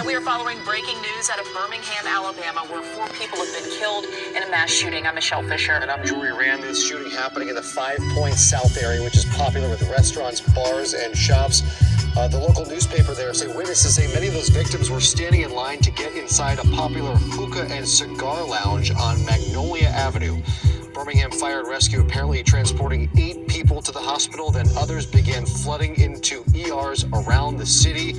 And we are following breaking news out of Birmingham, Alabama, where 4 people have been killed in a mass shooting. I'm Michelle Fisher. And I'm Jory Rand. This shooting happening in the 5 Points South area, which is popular with restaurants, bars, and shops. The local newspaper there say witnesses say many of those victims were standing in line to get inside a popular hookah and cigar lounge on Magnolia Avenue. Birmingham Fire and Rescue apparently transporting 8 people to the hospital, then others began flooding into ERs around the city.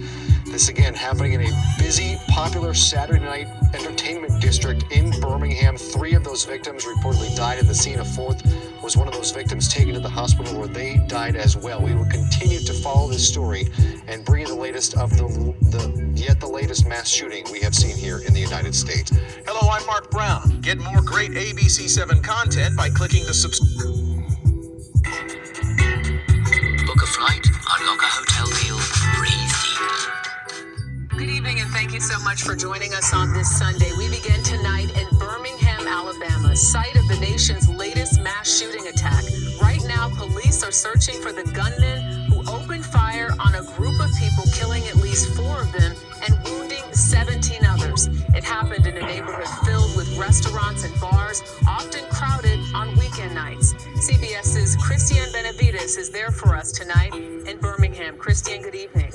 This again happening in a busy, popular Saturday night entertainment district in Birmingham. 3 of those victims reportedly died at the scene. A 4th was one of those victims taken to the hospital where they died as well. We will continue to follow this story and bring you the latest of the latest mass shooting we have seen here in the United States. Hello, I'm Mark Brown. Get more great ABC7 content by clicking the Book a flight, unlock a hotel deal, breathe deep. Good evening, and thank you so much for joining us on this Sunday. We begin tonight in Birmingham, Alabama, site of the nation's latest mass shooting attack. Right now, police are searching for the gunman who opened fire on a group of people, killing at least 4 of them and wounding 17 others. It happened in a neighborhood filled with restaurants and bars, often crowded on weekend nights. CBS's Christian Benavides is there for us tonight in Birmingham. Christian, good evening.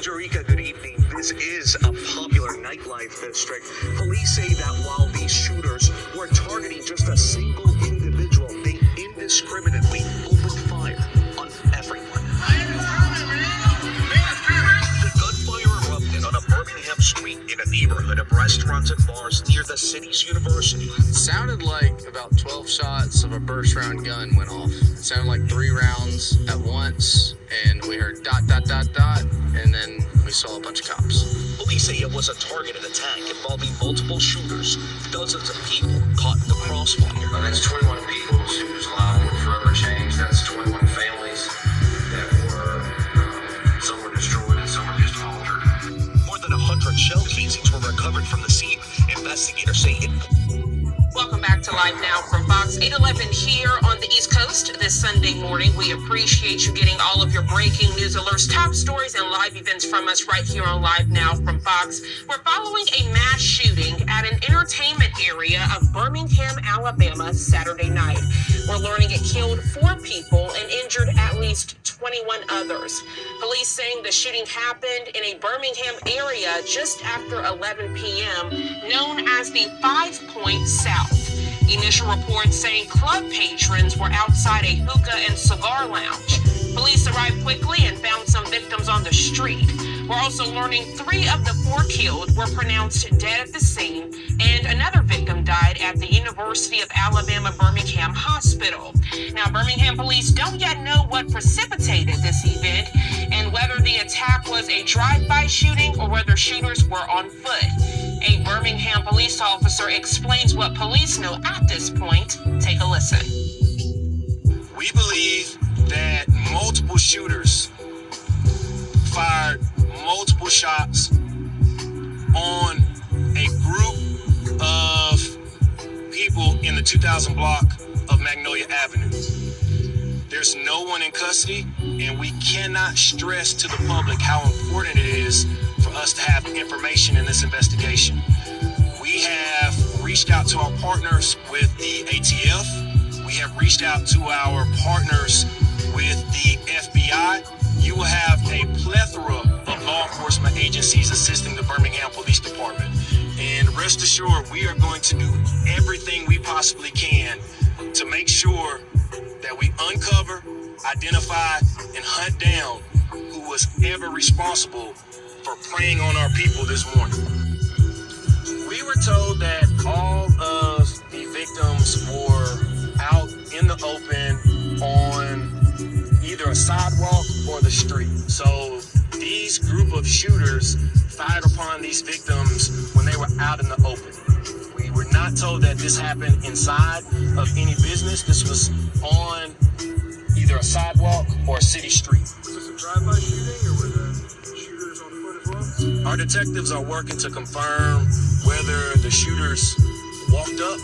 Jerica, good evening. This is a popular nightlife district. Police say that while these shooters were targeting just a single individual, they indiscriminately opened fire on everyone. The gunfire erupted on a Birmingham street in a neighborhood of restaurants and bars near the city's university. It sounded like about 12 shots of a burst round gun went off. It sounded like 3 rounds at once, and we heard dot, dot, dot, dot, and then we saw a bunch of cops. Police say it was a targeted attack involving multiple shooters, dozens of people caught in the crossfire. That's 21 people whose lives were forever changed. That's 21 families that were, some were destroyed and some were just altered. More than 100 shell casings were recovered from the scene. Investigators say it. Welcome back to Live Now from Fox 811 here on the East Coast this Sunday morning. We appreciate you getting all of your breaking news alerts, top stories, and live events from us right here on Live Now from Fox. We're following a mass shooting at an entertainment area of Birmingham, Alabama, Saturday night. We're learning it killed 4 people and injured at least 21 others. Police saying the shooting happened in a Birmingham area just after 11 p.m., known as the 5 Points South. Initial reports saying club patrons were outside a hookah and cigar lounge. Police arrived quickly and found some victims on the street. We're also learning 3 of the 4 killed were pronounced dead at the scene, and another victim died at the University of Alabama Birmingham Hospital. Now, Birmingham police don't yet know what precipitated this event and whether the attack was a drive-by shooting or whether shooters were on foot. A Birmingham police officer explains what police know at this point. Take a listen. We believe that multiple shooters fired multiple shots on a group of people in the 2000 block of Magnolia Avenue. There's no one in custody, and we cannot stress to the public how important it is for us to have information in this investigation. We have reached out to our partners with the ATF. We have reached out to our partners with the FBI. You will have a plethora of law enforcement agencies assisting the Birmingham Police Department. And rest assured, we are going to do everything we possibly can to make sure that we uncover, identify, and hunt down who was ever responsible for preying on our people this morning. We were told that all of the victims were out in the open on either a sidewalk or the street. So these group of shooters fired upon these victims when they were out in the open. We were not told that this happened inside of any business. This was on either a sidewalk or a city street. Was this a drive-by shooting or were the shooters on foot as well? Our detectives are working to confirm whether the shooters walked up.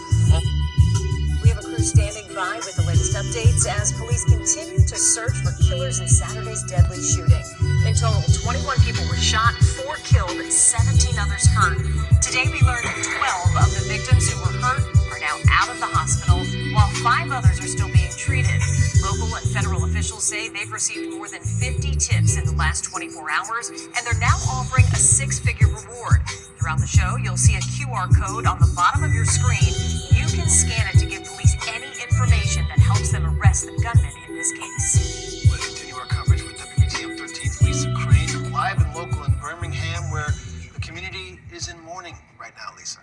We have a crew standing by with the latest updates as police continue to search for killers in Saturday's deadly shooting. In total, 21 people were shot, 4 killed, 17 others hurt. Today, we learned that 12 of the victims who were hurt are now out of the hospital, while 5 others are still being treated. Local and federal officials say they've received more than 50 tips in the last 24 hours, and they're now offering a 6-figure reward. Throughout the show, you'll see a QR code on the bottom of your screen. You can scan it to give police any information that helps them arrest the gunman in this case. We'll continue our coverage with WTM 13's Lisa Crane, live and local in Birmingham, where the community is in mourning right now, Lisa.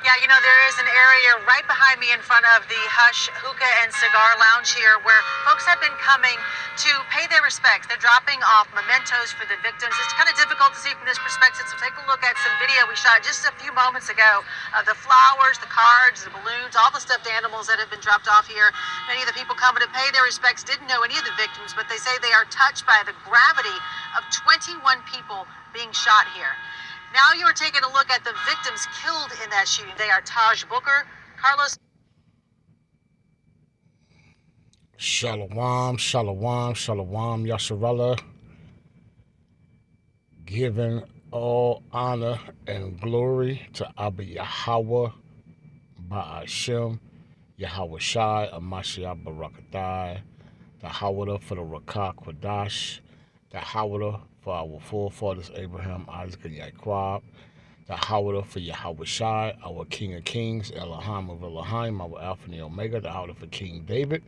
Yeah, you know, there is an area right behind me in front of the Hush Hookah and Cigar Lounge here where folks have been coming to pay their respects. They're dropping off mementos for the victims. It's kind of difficult to see from this perspective, so take a look at some video we shot just a few moments ago of the flowers, the cards, the balloons, all the stuffed animals that have been dropped off here. Many of the people coming to pay their respects didn't know any of the victims, but they say they are touched by the gravity of 21 people being shot here. Now you are taking a look at the victims killed in that shooting. They are Taj Booker, Carlos. Shalom, shalom, shalom, Yasharallah. Giving all honor and glory to Abba Yahweh, Ba'ashem, Yahweh Shai, Amashiach Barakatai, the Hawada for the Rakah Kwadash, the Hawada for our forefathers Abraham, Isaac, and Yaakov, the Hawada for Yahweh Shai, our King of Kings, Elohim of Elohim, our Alpha and the Omega, the Hawada for King David,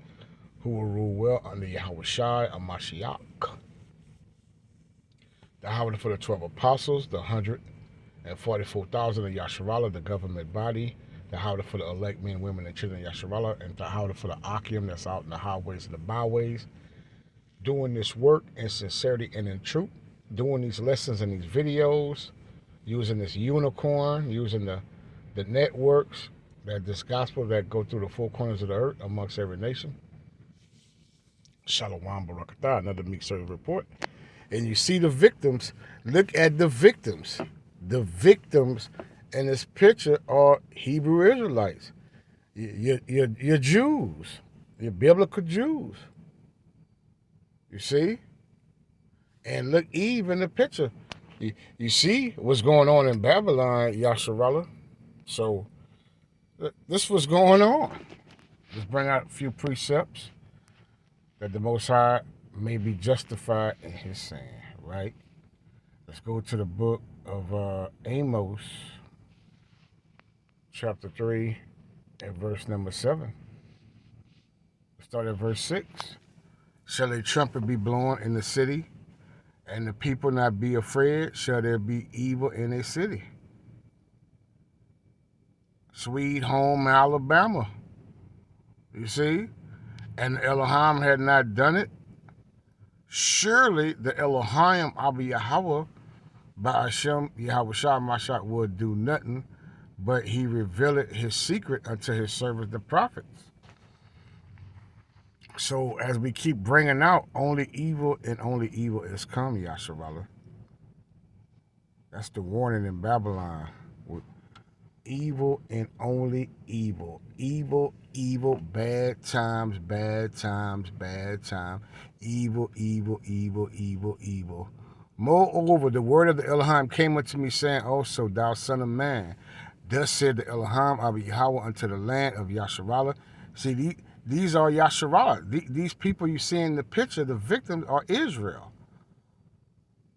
who will rule well under Yahweh Shai, Amashiach. The Hawada for the 12 apostles, the 144,000 of Yasharallah, the government body, the Hawada for the elect men, women, and children of Yasharallah, and the Hawada for the Akim that's out in the highways and the byways, doing this work in sincerity and in truth, doing these lessons and these videos, using this unicorn, using the networks, that this gospel that go through the 4 corners of the earth amongst every nation. Shalom Barakatah, another Meek Service report. And you see the victims. Look at the victims. The victims in this picture are Hebrew Israelites. You're Jews. You're biblical Jews. You see? And look, Eve in the picture. You see what's going on in Babylon, Yasharallah. So this was going on. Let's bring out a few precepts that the Most High may be justified in his saying, right? Let's go to the book of Amos, chapter 3, and verse number 7. Let's start at verse 6. Shall a trumpet be blown in the city, and the people not be afraid? Shall there be evil in a city? Sweet home Alabama. You see? And Elohim had not done it. Surely the Elohim Abba Yahweh, Ba'ashem Yahweh Shah Mashach, would do nothing, but he revealed his secret unto his servants the prophets. So as we keep bringing out, only evil and only evil is come, Yasharallah. That's the warning in Babylon. Evil and only evil. Evil, evil, bad times, bad times, bad time. Evil, evil, evil, evil, evil. Moreover, the word of the Elohim came unto me, saying, also, thou son of man, thus said the Elohim of Yahweh unto the land of Yasharallah. See, these are Yasharallah. These people you see in the picture, the victims, are Israel.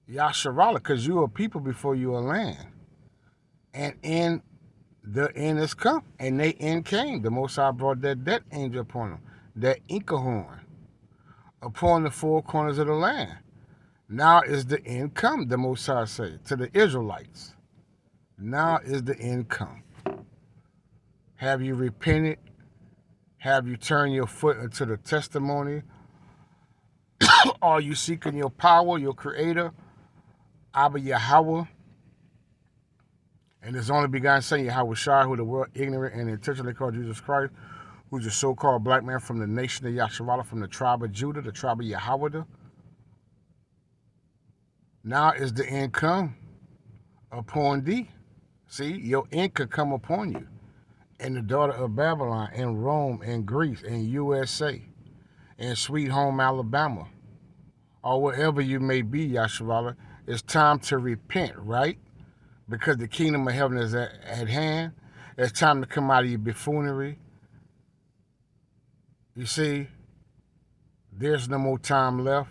Yasharallah, because you are people before you are land. And the end is come, and they end came. The Most High brought that death angel upon them, that Inca horn, upon the 4 corners of the land. Now is the end come, the Most High said to the Israelites. Now is the end come. Have you repented? Have you turned your foot into the testimony? Are you seeking your power, your creator, Abba Yahweh? And his only begotten son, Yahweh Shai, who the world ignorant and intentionally called Jesus Christ, who's a so-called black man from the nation of Yasharallah, from the tribe of Judah, the tribe of Yahweh. Now is the end come upon thee. See, your end could come upon you. And the daughter of Babylon, and Rome, and Greece, and USA, and sweet home Alabama. or wherever you may be, Yasharala, it's time to repent, right? Because the kingdom of heaven is at hand. It's time to come out of your buffoonery. You see, there's no more time left.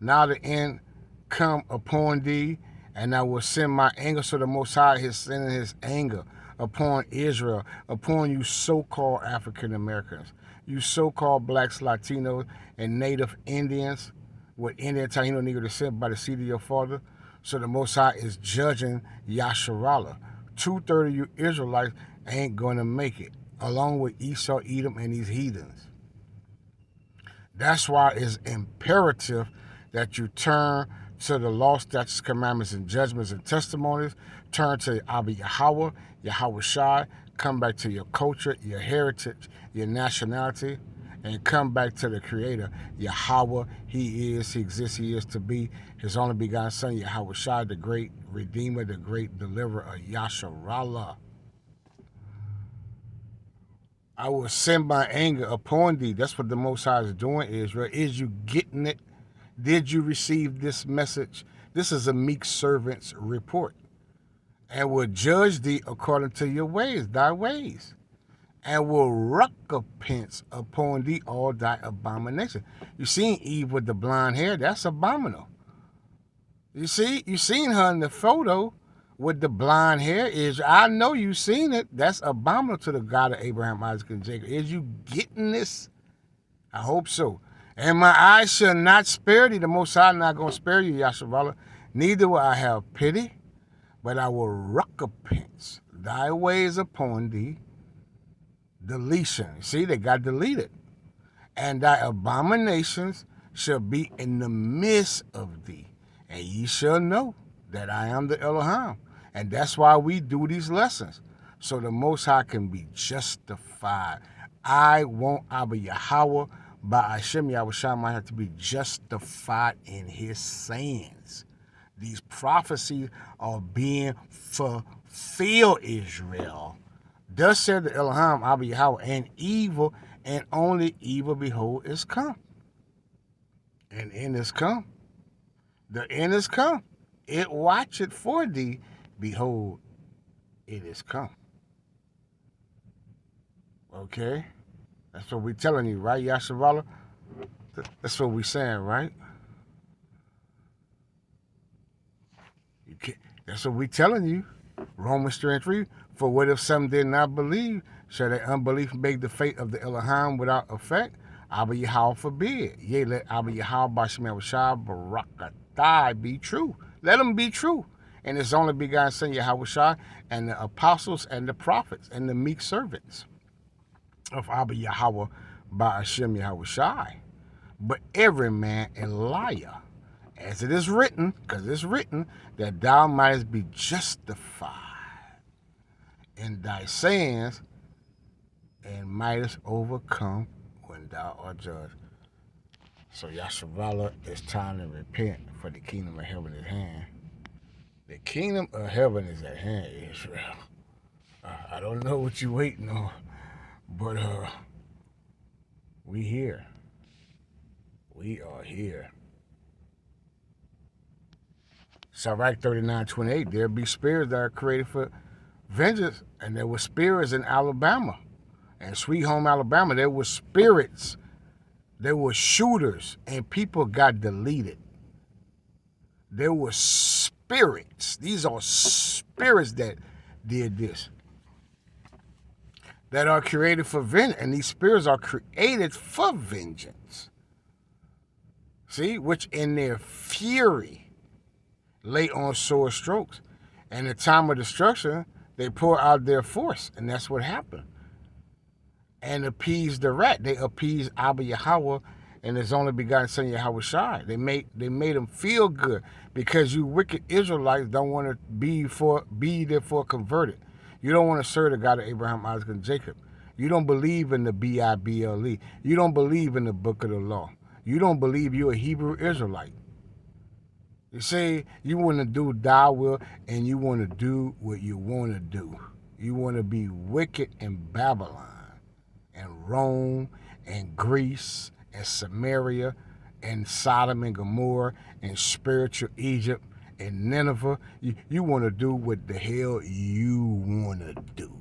Now the end come upon thee, and I will send my anger. So the Most High is sending his anger upon Israel, upon you so-called African Americans, you so-called blacks, Latinos, and Native Indians with Indian Taino Negro descent by the seed of your father. So the Most High is judging Yasharala. 2/3 of you Israelites ain't going to make it, along with Esau, Edom, and these heathens. That's why it's imperative that you turn to the law, statutes, commandments, and judgments and testimonies. Turn to Abba Yahweh, Yahweh Shai. Come back to your culture, your heritage, your nationality, and come back to the Creator, Yahweh. He is, he exists, he is to be. His only begotten Son, Yahweh Shai, the great Redeemer, the great Deliverer of Yasharallah. I will send my anger upon thee. That's what the Most High is doing, Israel. Is you getting it? Did you receive this message? This is a meek servant's report. And will judge thee according to your ways, thy ways. And will recompense upon thee all thy abomination. You seen Eve with the blonde hair? That's abominable. You seen her in the photo with the blonde hair. I know you seen it. That's abominable to the God of Abraham, Isaac, and Jacob. Is you getting this? I hope so. And my eyes shall not spare thee. The Most High not going to spare you, Yasharallah. Neither will I have pity, but I will recompense thy ways upon thee. Deletion. See, they got deleted. And thy abominations shall be in the midst of thee. And ye shall know that I am the Elohim. And that's why we do these lessons. So the Most High can be justified. I want Abba Yahweh by Hashem Yahushua might have to be justified in his sayings. These prophecies are being fulfilled, Israel. Thus said the Elohim, Abba Yahweh, and evil, and only evil, behold, is come. And end is come. The end is come. It watcheth for thee, behold, it is come. Okay? That's what we're telling you, right, Yasharallah? That's what we're saying, right? That's what we're telling you. Romans 3:3. For what if some did not believe? Shall their unbelief make the fate of the Elohim without effect? Abba Yahweh forbid. Yea, let Abba Yahweh Bashem Yahushua Barakatai be true. Let them be true. And his only begotten Son Yahushua, and the apostles and the prophets and the meek servants of Abba Yahweh by Hashem Yahushua. But every man a liar, as it is written, because it's written, that thou mightest be justified in thy sayings, and mightest overcome when thou art judged. So Yasharallah, it's time to repent, for the kingdom of heaven is at hand. The kingdom of heaven is at hand, Israel. I don't know what you're waiting on, but we here. We are here. Sirach 39:28, there be spirits that are created for vengeance, and there were spirits in Alabama. And Sweet Home, Alabama, there were spirits. There were shooters, and people got deleted. There were spirits. These are spirits that did this, that are created for vengeance. And these spirits are created for vengeance. See, which in their fury lay on sore strokes. And the time of destruction, they pour out their force. And that's what happened. And appease the rat. They appease Abba Yahweh and his only begotten Son Yahweh Shai. They made him feel good, because you wicked Israelites don't want to be therefore converted. You don't want to serve the God of Abraham, Isaac, and Jacob. You don't believe in the Bible. You don't believe in the book of the law. You don't believe you're a Hebrew Israelite. You say you want to do thy will, and you want to do what you want to do. You want to be wicked in Babylon and Rome and Greece and Samaria and Sodom and Gomorrah and spiritual Egypt and Nineveh. You want to do what the hell you want to do.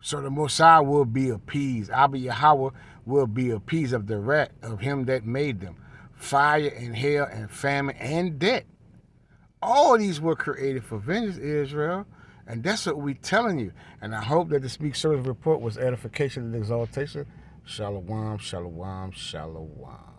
So the Messiah will be appeased. Abba Yahweh will be appeased of the wrath of him that made them. Fire and hail and famine and death. All these were created for vengeance, Israel. And that's what we're telling you. And I hope that the Speak Service report was edification and exaltation. Shalom, shalom, shalom.